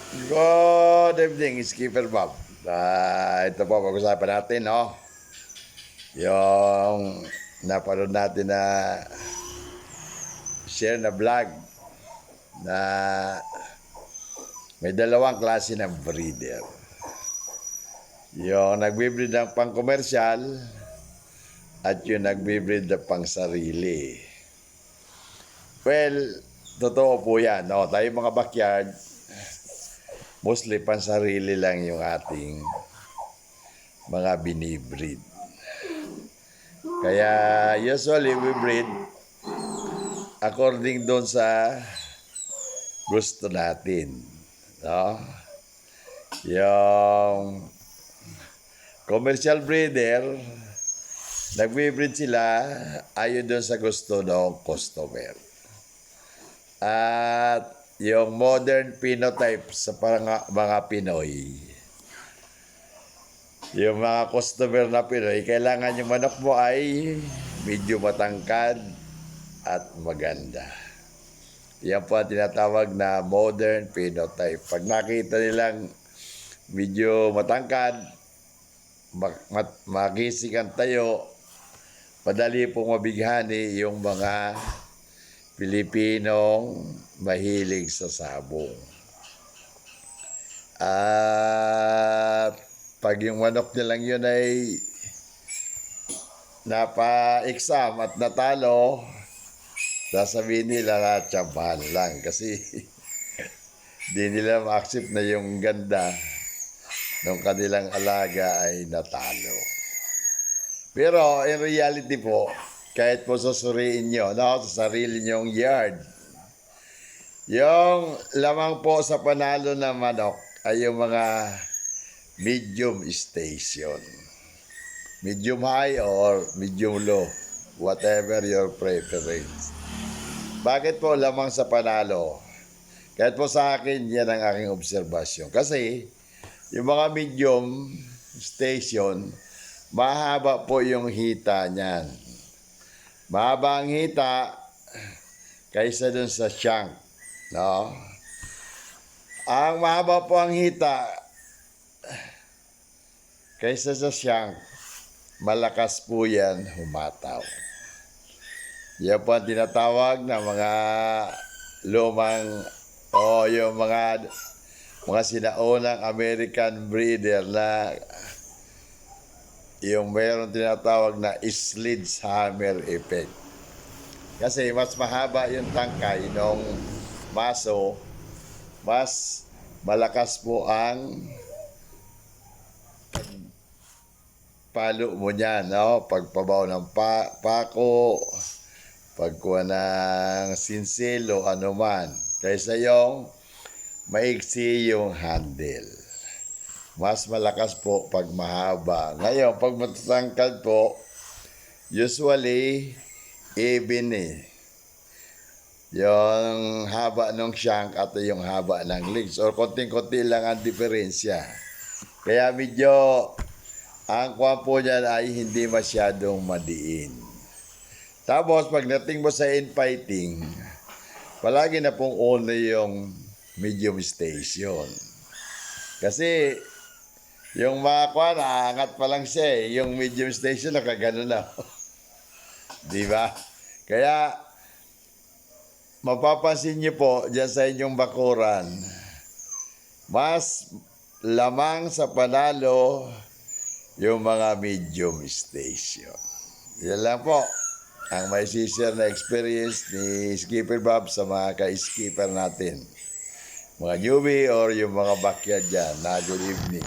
Good evening, Skipper Bob. Ito po, pag-usapan natin, no? Yung napanood natin na share na vlog na may dalawang klase ng breeder. Yung nagbe-breed ng pang-komersyal at yung nagbe-breed ng pang-sarili. Well, totoo po yan, no? Tayo mga backyard, mostly pansarili lang yung ating mga binibreed. Kaya usually we breed according doon sa gusto natin. No? Yung commercial breeder, nagbe-breed sila ayon doon sa gusto ng customer. At yung modern phenotype sa mga Pinoy, yung mga customer na Pinoy, kailangan yung manok mo ay medyo matangkad at maganda. Yan po ang tinatawag na modern phenotype. Pag nakita nilang medyo matangkad, magising ang tayo, madali pong mabighani yung mga Pilipinong mahilig sa sabong. At pag yung manok nilang yun ay napa-exam at natalo, sasabihin nila na tsambahan lang kasi di nila ma-accept na yung ganda ng kanilang alaga ay natalo. Pero in reality po, kahit po susuriin nyo, no, sa sarili nyong yard, yung lamang po sa panalo na manok ay yung mga medium station. Medium high or medium low, whatever your preference. Bakit po lamang sa panalo? Kahit po sa akin, yan ang aking obserbasyon. Kasi yung mga medium station, mahaba po yung hita niyan. Mahaba ang hita kaysa dun sa shank, no? Ang mahaba po ang hita kaysa sa shank, malakas po yan humataw. Yan po ang tinatawag na mga lumang o yung mga sinaunang American breeder na yung mayroon tinatawag na sledgehammer effect. Kasi mas mahaba yung tangkay ng maso, mas malakas po ang palo mo niyan, no? Pagpabaw ng pako, pagkuha ng sinselo, anuman. Kaysa yung maiksi yung handle. Mas malakas po pag mahaba. Ngayon, pag matatangkad po, usually, even yung haba ng shank at yung haba ng legs. Or konting-konti lang ang diferensya. Kaya medyo, ang kuha po niyan ay hindi masyadong madiin. Tapos, pagdating mo sa infighting, palagi na pong only yung medium station. Kasi, yung mga kuha, naangat pa lang siya eh. Yung medium station, nakagano na. Diba? Kaya, mapapansin niyo po dyan sa inyong bakuran, mas lamang sa panalo yung mga medium station. Yan lang po ang may share na experience ni Skipper Bob sa mga ka-skipper natin. Mga newbie or yung mga backyard dyan. Na good evening.